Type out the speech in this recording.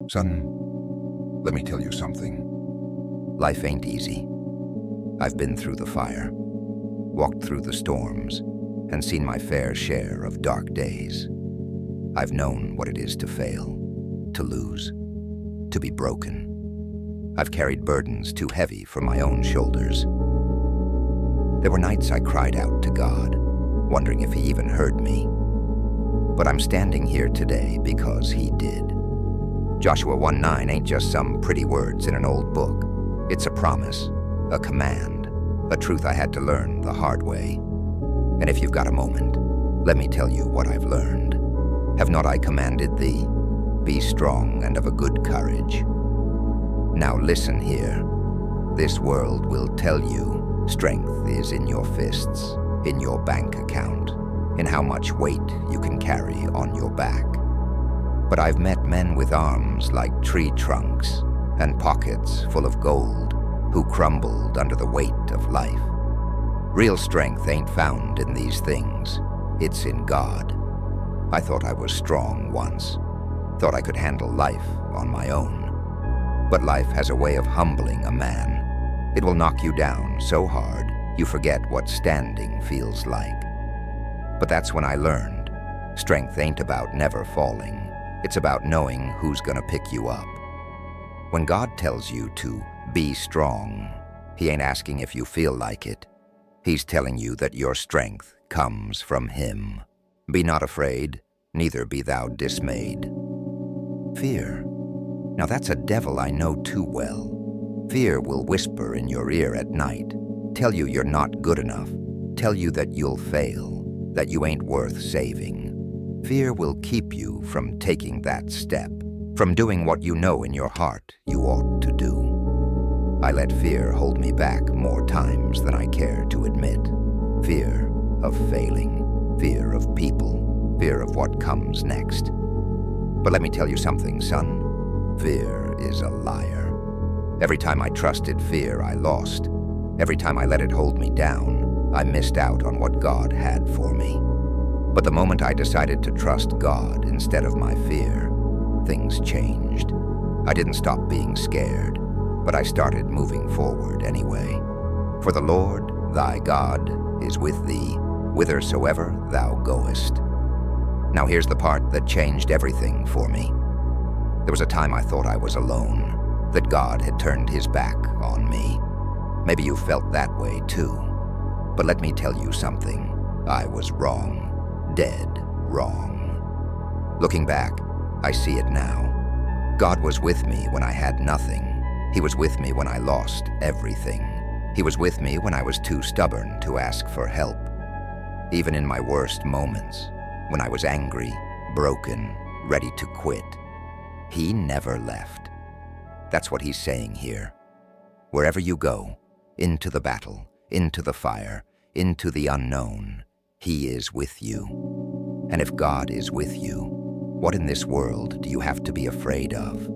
Son, let me tell you something. Life ain't easy. I've been through the fire, walked through the storms, and seen my fair share of dark days. I've known what it is to fail, to lose, to be broken. I've carried burdens too heavy for my own shoulders. There were nights I cried out to God, wondering if He even heard me. But I'm standing here today because He did. Joshua 1:9 ain't just some pretty words in an old book. It's a promise, a command, a truth I had to learn the hard way. And if you've got a moment, let me tell you what I've learned. Have not I commanded thee? Be strong and of a good courage. Now listen here. This world will tell you strength is in your fists, in your bank account, in how much weight you can carry on your back. But I've met men with arms like tree trunks and pockets full of gold who crumbled under the weight of life. Real strength ain't found in these things. It's in God. I thought I was strong once, thought I could handle life on my own. But life has a way of humbling a man. It will knock you down so hard you forget what standing feels like. But that's when I learned, strength ain't about never falling. It's about knowing who's gonna pick you up. When God tells you to be strong, He ain't asking if you feel like it. He's telling you that your strength comes from Him. Be not afraid, neither be thou dismayed. Fear. Now that's a devil I know too well. Fear will whisper in your ear at night, tell you you're not good enough, tell you that you'll fail, that you ain't worth saving. Fear will keep you from taking that step, from doing what you know in your heart you ought to do. I let fear hold me back more times than I care to admit. Fear of failing, fear of people, fear of what comes next. But let me tell you something, son. Fear is a liar. Every time I trusted fear, I lost. Every time I let it hold me down, I missed out on what God had for me. But the moment I decided to trust God instead of my fear, things changed. I didn't stop being scared, but I started moving forward anyway. For the Lord, thy God, is with thee, whithersoever thou goest. Now here's the part that changed everything for me. There was a time I thought I was alone, that God had turned His back on me. Maybe you felt that way too. But let me tell you something. I was wrong. Dead wrong. Looking back, I see it now. God was with me when I had nothing. He was with me when I lost everything. He was with me when I was too stubborn to ask for help. Even in my worst moments, when I was angry, broken, ready to quit, He never left. That's what He's saying here. Wherever you go, into the battle, into the fire, into the unknown, He is with you. And if God is with you, what in this world do you have to be afraid of?